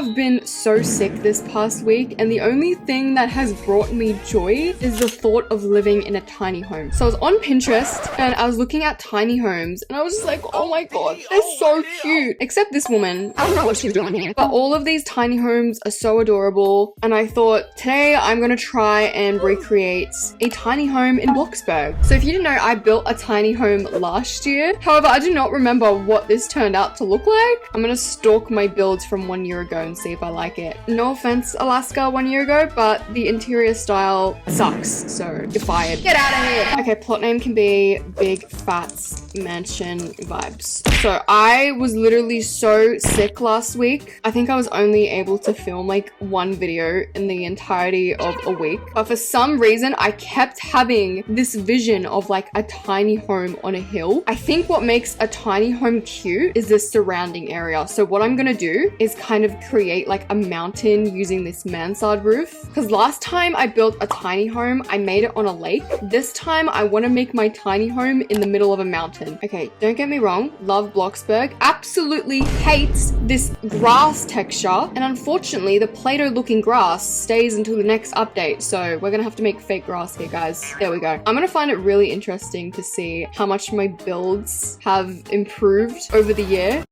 have been so sick this past week, and the only thing that has brought me joy is the thought of living in a tiny home. So I was on Pinterest and I was looking at tiny homes and I was just like, oh my god, they're so cute. Except this woman, I don't know what she's doing here. But all of these tiny homes are so adorable, and I thought today I'm gonna try and recreate a tiny home in BLOXBURG. So if you didn't know, I built a tiny home last year. However, I do not remember what this turned out to look like. I'm gonna stalk my builds from 1 year ago and see if I like it. No offense, Alaska, 1 year ago, but the interior style sucks, so you're fired. Get out of here! Okay, plot name can be Big Fats Mansion Vibes. So I was literally so sick last week. I think I was only able to film like one video in the entirety of a week. But for some reason, I kept having this vision of like a tiny home on a hill. I think what makes a tiny home cute is the surrounding area. So what I'm gonna do is kind of create like a mountain using this mansard roof. Because last time I built a tiny home, I made it on a lake. This time I want to make my tiny home in the middle of a mountain. Okay, don't get me wrong, love BLOXBURG, absolutely hates this grass texture, and unfortunately the Play-Doh looking grass stays until the next update, so we're gonna have to make fake grass here, guys. There we go. I'm gonna find it really interesting to see how much my builds have improved over the year.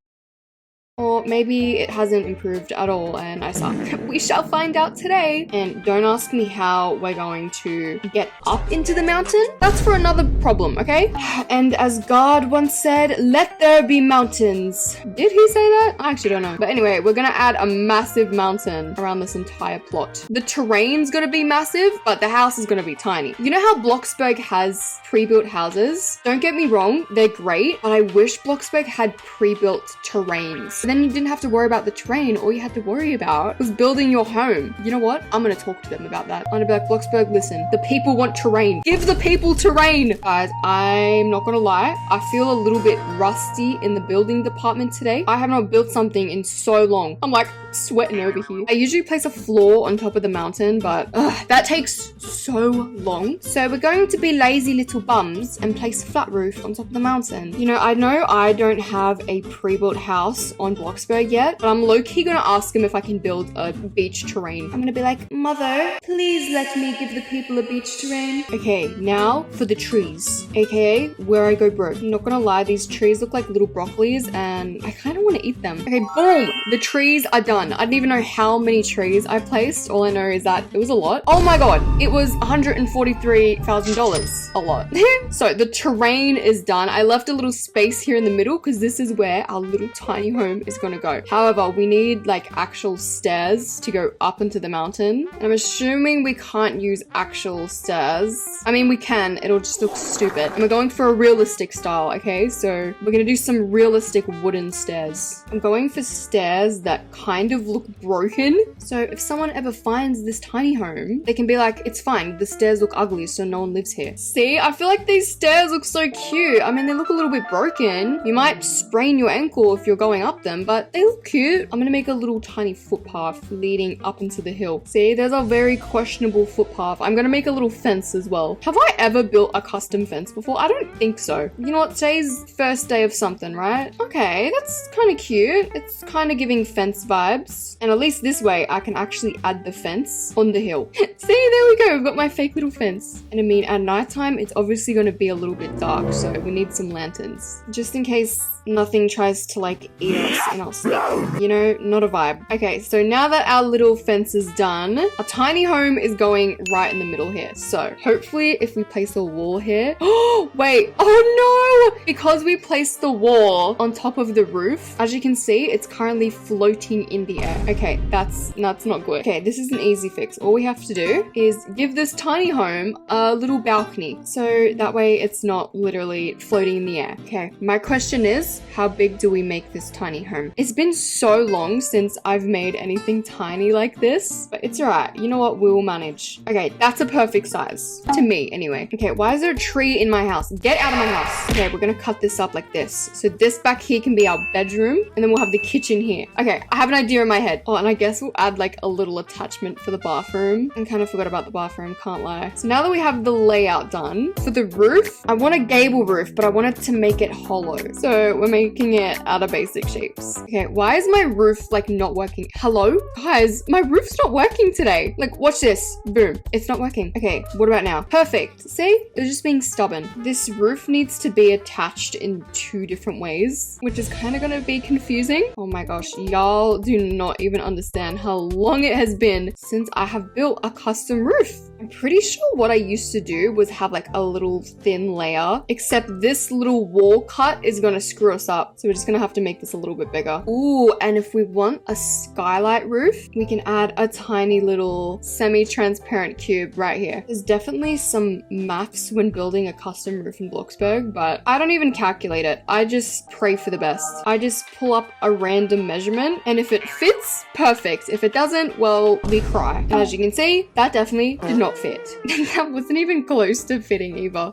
Or maybe it hasn't improved at all and I suck. We shall find out today. And don't ask me how we're going to get up into the mountain. That's for another problem, okay? And as God once said, let there be mountains. Did he say that? I actually don't know. But anyway, we're gonna add a massive mountain around this entire plot. The terrain's gonna be massive, but the house is gonna be tiny. You know how BLOXBURG has pre-built houses? Don't get me wrong, they're great, but I wish BLOXBURG had pre-built terrains. Then you didn't have to worry about the terrain. All you had to worry about was building your home. You know what? I'm gonna talk to them about that. I'm gonna be like, BLOXBURG, listen, the people want terrain. Give the people terrain. Guys, I'm not gonna lie. I feel a little bit rusty in the building department today. I have not built something in so long. I'm like sweating over here. I usually place a floor on top of the mountain, but that takes so long. So we're going to be lazy little bums and place a flat roof on top of the mountain. You know I don't have a pre-built house on BLOXBURG yet, but I'm low-key gonna ask him if I can build a beach terrain. I'm gonna be like, mother, please let me give the people a beach terrain. Okay, now for the trees, aka where I go broke. I'm not gonna lie, these trees look like little broccolis and I kind of want to eat them. Okay, boom, the trees are done. I don't even know how many trees I placed. All I know is that it was a lot. Oh my god, it was $143,000. A lot. So the terrain is done. I left a little space here in the middle because this is where our little tiny home is gonna go. However, we need like actual stairs to go up into the mountain. And I'm assuming we can't use actual stairs. I mean, we can, it'll just look stupid. And we're going for a realistic style, okay? So we're gonna do some realistic wooden stairs. I'm going for stairs that kind of look broken. So if someone ever finds this tiny home, they can be like, it's fine, the stairs look ugly, so no one lives here. See, I feel like these stairs look so cute. I mean, they look a little bit broken. You might sprain your ankle if you're going up them, but they look cute. I'm gonna make a little tiny footpath leading up into the hill. See, there's a very questionable footpath. I'm gonna make a little fence as well. Have I ever built a custom fence before? I don't think so. You know what? Today's first day of something, right? Okay, that's kind of cute. It's kind of giving fence vibes. And at least this way, I can actually add the fence on the hill. See, there we go. I've got my fake little fence. And I mean, at nighttime, it's obviously going to be a little bit dark, so we need some lanterns. Just in case nothing tries to like eat us in our sleep. You know, not a vibe. Okay, so now that our little fence is done, a tiny home is going right in the middle here. So hopefully if we place a wall here. Oh, wait. Oh no! Because we placed the wall on top of the roof, as you can see, it's currently floating in the air. Okay, that's not good. Okay, this is an easy fix. All we have to do is give this tiny home a little balcony. So that way it's not literally floating in the air. Okay, my question is, how big do we make this tiny home? It's been so long since I've made anything tiny like this, but it's alright. You know what? We will manage. Okay, that's a perfect size. To me, anyway. Okay, why is there a tree in my house? Get out of my house. Okay, we're gonna cut this up like this. So this back here can be our bedroom, and then we'll have the kitchen here. Okay, I have an idea in my head. Oh, and I guess we'll add like a little attachment for the bathroom. I kind of forgot about the bathroom, can't lie. So now that we have the layout done, for the roof, I want a gable roof, but I want it to make it hollow. So we're making it out of basic shape. roofs. Okay, why is my roof like not working? Hello? Guys, my roof's not working today. Like, watch this. Boom. It's not working. Okay, what about now? Perfect. See? It was just being stubborn. This roof needs to be attached in 2 different ways, which is kind of gonna be confusing. Oh my gosh, y'all do not even understand how long it has been since I have built a custom roof. I'm pretty sure what I used to do was have like a little thin layer, except this little wall cut is gonna screw us up. So we're just gonna have to make this a little bit bigger. Ooh, and if we want a skylight roof, we can add a tiny little semi-transparent cube right here. There's definitely some maths when building a custom roof in Bloxburg, but I don't even calculate it. I just pray for the best. I just pull up a random measurement, and if it fits, perfect. If it doesn't, well, we cry. And as you can see, that definitely did not fit. That wasn't even close to fitting either.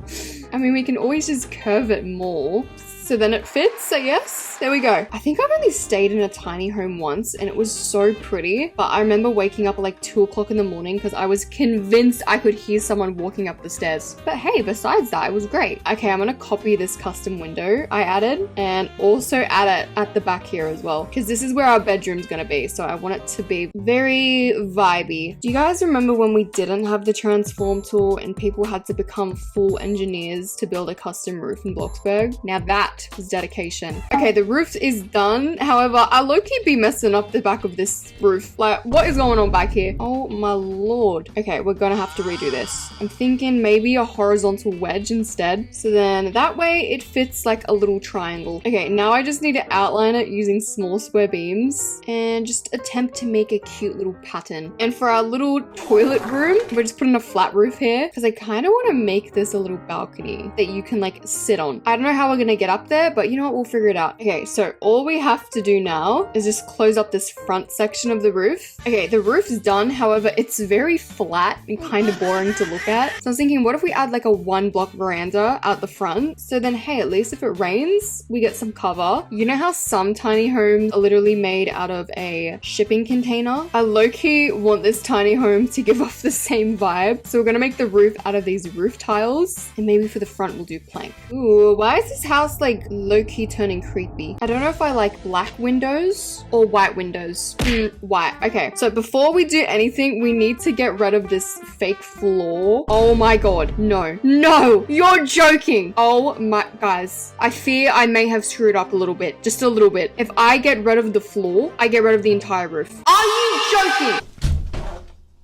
I mean, we can always just curve it more so then it fits, I guess. There we go. I think I've only stayed in a tiny home once and it was so pretty, but I remember waking up at like 2 o'clock in the morning because I was convinced I could hear someone walking up the stairs. But hey, besides that, it was great. Okay, I'm gonna copy this custom window I added and also add it at the back here as well, because this is where our bedroom's gonna be, so I want it to be very vibey. Do you guys remember when we didn't have the transform tool and people had to become full engineers to build a custom roof in Bloxburg? Now that was dedication. Okay, the roof is done. However, I low-key be messing up the back of this roof. Like, what is going on back here? Oh my lord. Okay, we're gonna have to redo this. I'm thinking maybe a horizontal wedge instead. So then that way it fits like a little triangle. Okay, now I just need to outline it using small square beams and just attempt to make a cute little pattern. And for our little toilet room, we're just putting a flat roof here because I kind of want to make this a little balcony that you can like sit on. I don't know how we're gonna get up there, but you know what, we'll figure it out. Okay, so all we have to do now is just close up this front section of the roof. Okay, the roof's done. However, it's very flat and kind of boring to look at. So I was thinking, what if we add like a 1-block veranda out the front? So then, hey, at least if it rains, we get some cover. You know how some tiny homes are literally made out of a shipping container? I low-key want this tiny home to give off the same vibe. So we're gonna make the roof out of these roof tiles, and maybe for the front we'll do plank. Ooh, why is this house like low-key turning creepy? I don't know if I like black windows or white windows. White. Okay, so before we do anything, we need to get rid of this fake floor. Oh my god, no. No, you're joking. Oh my, guys, I fear I may have screwed up a little bit, just a little bit. If I get rid of the floor, I get rid of the entire roof. Are you joking?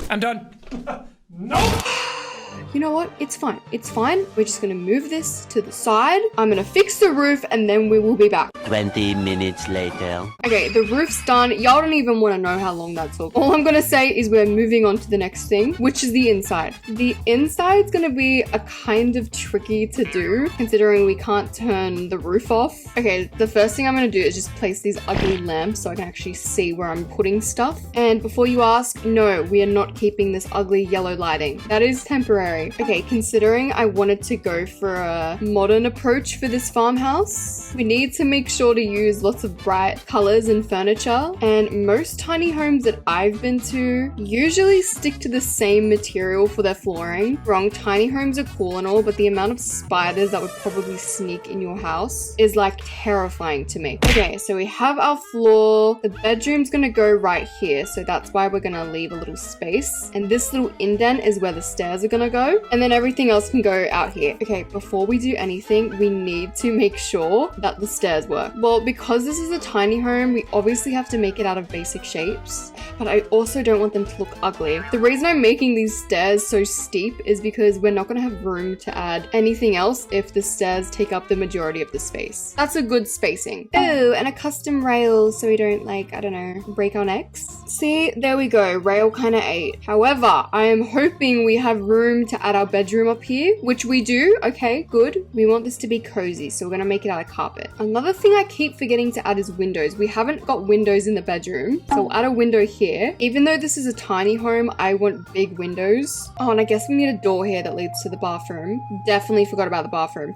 I'm done. No! You know what? It's fine. It's fine. We're just gonna move this to the side. I'm gonna fix the roof and then we will be back. 20 minutes later. Okay, the roof's done. Y'all don't even want to know how long that took. All I'm gonna say is we're moving on to the next thing, which is the inside. The inside's gonna be a kind of tricky to do, considering we can't turn the roof off. Okay, the first thing I'm gonna do is just place these ugly lamps so I can actually see where I'm putting stuff. And before you ask, no, we are not keeping this ugly yellow lighting. That is temporary. Okay, considering I wanted to go for a modern approach for this farmhouse, we need to make sure to use lots of bright colors and furniture. And most tiny homes that I've been to usually stick to the same material for their flooring. Wrong, tiny homes are cool and all, but the amount of spiders that would probably sneak in your house is like terrifying to me. Okay, so we have our floor. The bedroom's gonna go right here, so that's why we're gonna leave a little space. And this little indent is where the stairs are gonna go. And then everything else can go out here. Okay, before we do anything, we need to make sure that the stairs work. Well, because this is a tiny home, we obviously have to make it out of basic shapes, but I also don't want them to look ugly. The reason I'm making these stairs so steep is because we're not gonna have room to add anything else if the stairs take up the majority of the space. That's a good spacing. Oh, and a custom rail so we don't like, I don't know, break our necks. See, there we go, rail kind of ate. However, I am hoping we have room to add our bedroom up here, which we do. Okay, good. We want this to be cozy, so we're gonna make it out of carpet. Another thing I keep forgetting to add is windows. We haven't got windows in the bedroom, so we'll add a window here. Even though this is a tiny home, I want big windows. Oh, and I guess we need a door here that leads to the bathroom. Definitely forgot about the bathroom.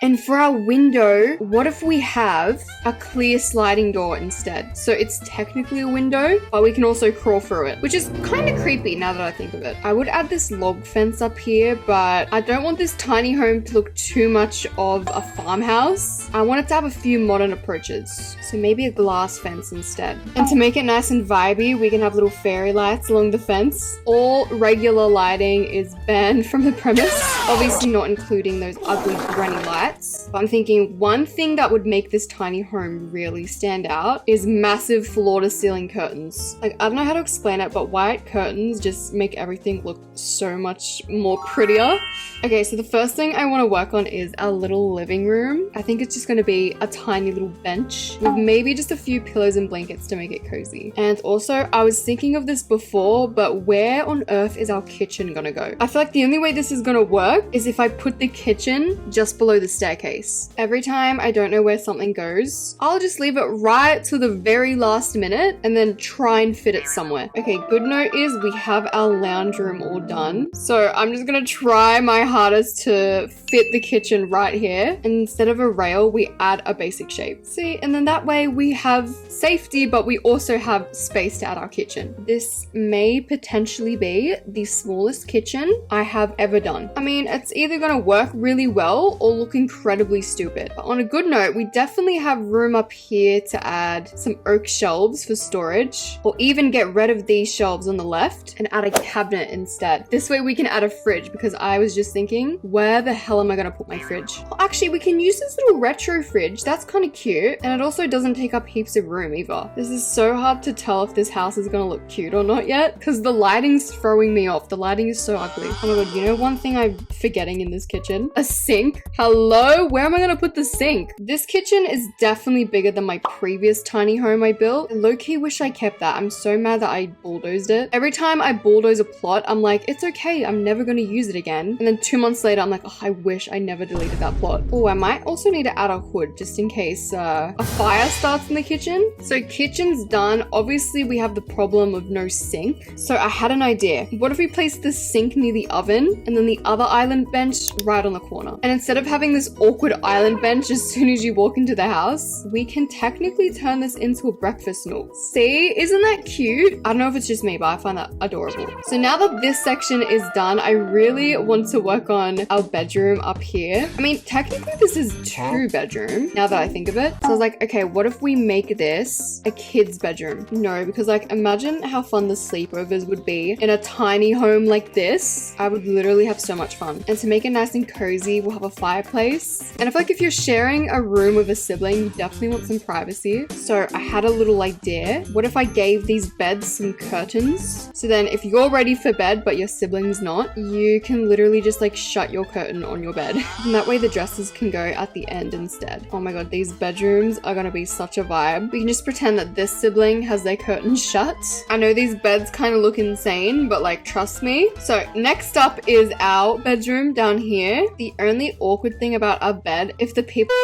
And for our window, what if we have a clear sliding door instead? So it's technically a window, but we can also crawl through it, which is kind of creepy now that I think of it. I would add this log fence up here, but I don't want this tiny home to look too much of a farmhouse. I want it to have a few modern approaches. So maybe a glass fence instead. And to make it nice and vibey, we can have little fairy lights along the fence. All regular lighting is banned from the premise. Obviously not including those ugly granny lights. But I'm thinking one thing that would make this tiny home really stand out is massive floor-to-ceiling curtains. Like, I don't know how to explain it, but white curtains just make everything look so much more prettier. Okay, so the first thing I want to work on is our little living room. I think it's just going to be a tiny little bench with maybe just a few pillows and blankets to make it cozy. And also, I was thinking of this before, but where on earth is our kitchen gonna go? I feel like the only way this is gonna work is if I put the kitchen just below the staircase. Every time I don't know where something goes, I'll just leave it right to the very last minute and then try and fit it somewhere. Okay, good note is we have our lounge room all done. So I'm just gonna try my hardest to fit the kitchen right here. And instead of a rail, we add a basic shape. See, and then that way we have safety, but we also have space to add our kitchen. This may potentially be the smallest kitchen I have ever done. I mean, it's either gonna work really well or look incredibly stupid. But on a good note, we definitely have room up here to add some oak shelves for storage, or even get rid of these shelves on the left and add a cabinet instead. This way we can add a fridge, because I was just thinking, where the hell am I gonna put my fridge? Well, actually, we can use this little retro fridge. That's kind of cute, and it also doesn't take up heaps of room either. This is so hard to tell if this house is gonna look cute or not yet, because the lighting's throwing me off. The lighting is so ugly. Oh my god, you know one thing I'm forgetting in this kitchen? A sink. Hello? Where am I gonna put the sink? This kitchen is definitely bigger than my previous tiny home I built. I low-key wish I kept that. I'm so mad that I bulldozed it. Every time I bulldoze a plot, I'm like, it's okay, I'm never gonna use it again. And then 2 months later, I'm like, oh, I wish I never deleted that plot. Oh, I might also need to add a hood just in case a fire starts in the kitchen. So kitchen's done. Obviously, we have the problem of no sink. So I had an idea. What if we place the sink near the oven and then the other island bench right on the corner? And instead of having this awkward island bench as soon as you walk into the house, we can technically turn this into a breakfast nook. See, isn't that cute? I don't know if it's just me, but I find that adorable. So now that this section is done, I really want to work on our bedroom up here. I mean, technically this is 2-bedroom now that I think of it. So I was like, okay, what if we make this a kid's bedroom? No, because like, imagine how fun the sleepovers would be in a tiny home like this. I would literally have so much fun. And to make it nice and cozy, we'll have a fireplace. And I feel like if you're sharing a room with a sibling, you definitely want some privacy. So I had a little idea. What if I gave these beds some curtains? So then if you're ready for bed, but your sibling's not, you can literally just like shut your curtain on your bed. And that way the dresses can go at the end instead. Oh my god, these bedrooms are gonna be such a vibe. We can just pretend that this sibling has their curtains shut. I know these beds kind of look insane, but like, trust me. So next up is our bedroom down here. The only awkward thing about our bed, if the people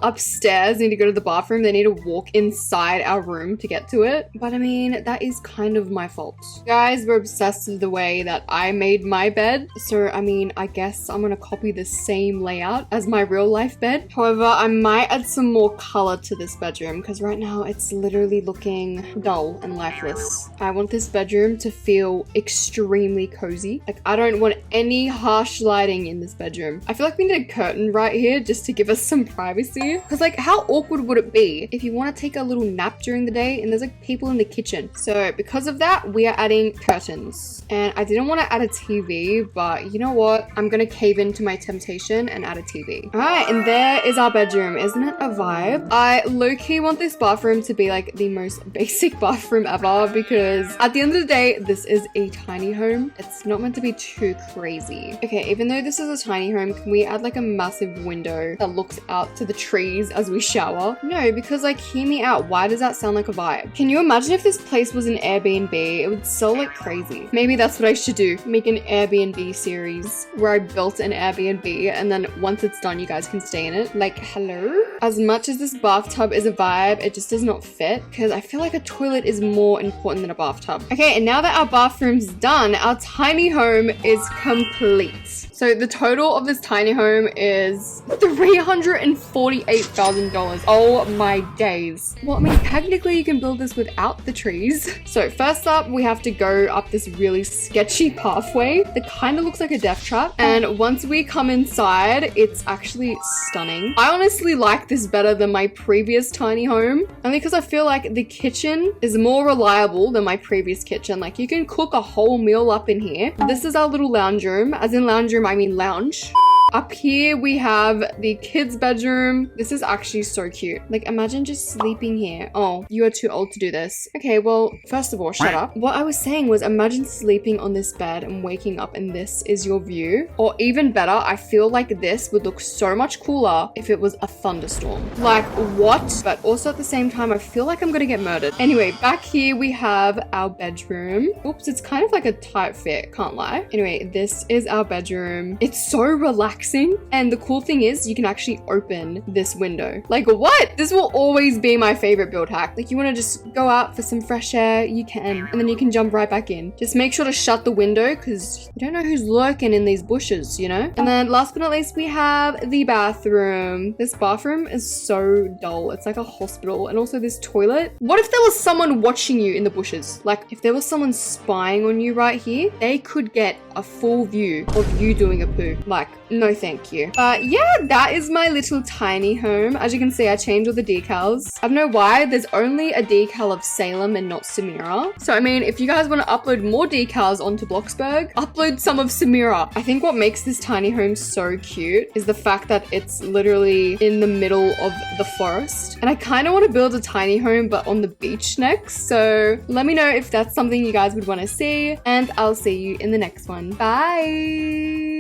upstairs need to go to the bathroom, they need to walk inside our room to get to it. But I mean, that is kind of my fault. Guys were obsessed with the way that I made my bed. So I mean, I guess I'm gonna copy the same layout as my real life bed. However, I might add some more color to this bedroom because right now it's literally looking dull and lifeless. I want this bedroom to feel extremely cozy. Like, I don't want any harsh lighting in this bedroom. I feel like we need a curtain right here just to give us some privacy. Because like, how awkward would it be if you want to take a little nap during the day and there's like people in the kitchen? So because of that, we are adding curtains. And I didn't want to add a TV, but you know what? I'm gonna cave into my temptation and add a TV. All right, and there is our bedroom. Isn't it a vibe? I low-key want this bathroom to be like the most basic bathroom ever, because at the end of the day, this is a tiny home. It's not meant to be too crazy. Okay, even though this is a tiny home, can we add like a massive window that looks out to the trees as we shower? No, because like, hear me out. Why does that sound like a vibe? Can you imagine if this place was an Airbnb? It would sell like crazy. Maybe that's what I should do. Make an Airbnb series where I built an Airbnb and then once it's done, you guys can stay in it. Like, hello? as much as this bathtub is a vibe, it just does not fit because I feel like a toilet is more important than a bathtub. Okay, and now that our bathroom's done, our tiny home is complete. So the total of this tiny home is $348,000. Oh my days. Well, I mean, technically you can build this without the trees. So first up, we have to go up this really sketchy pathway that kind of looks like a death trap. And once we come inside, it's actually stunning. I honestly like this better than my previous tiny home, only because I feel like the kitchen is more reliable than my previous kitchen. Like you can cook a whole meal up in here. This is our little lounge room. As in lounge room, I mean lounge. Up here we have the kids' bedroom. This is actually so cute. Like imagine just sleeping here. Oh, you are too old to do this. Okay, well, first of all, shut up. What I was saying was imagine sleeping on this bed and waking up and this is your view. Or even better, I feel like this would look so much cooler if it was a thunderstorm. Like what? But also at the same time, I feel like I'm gonna get murdered. Anyway, back here we have our bedroom. Oops, it's kind of like a tight fit, can't lie. Anyway, this is our bedroom. It's so relaxing. And the cool thing is you can actually open this window. Like what? This will always be my favorite build hack. Like you want to just go out for some fresh air, you can, and then you can jump right back in. Just make sure to shut the window because you don't know who's lurking in these bushes, you know? And then last but not least, we have the bathroom. This bathroom is so dull. It's like a hospital. And also this toilet. What if there was someone watching you in the bushes? Like if there was someone spying on you right here, they could get a full view of you doing a poo. Like, no thank you. But yeah, that is my little tiny home. As you can see, I changed all the decals. I don't know why there's only a decal of Salem and not Samira. So I mean, if you guys want to upload more decals onto BLOXBURG, upload some of Samira. I think what makes this tiny home so cute is the fact that it's literally in the middle of the forest. And I kind of want to build a tiny home but on the beach next. So let me know if that's something you guys would want to see, and I'll see you in the next one. Bye!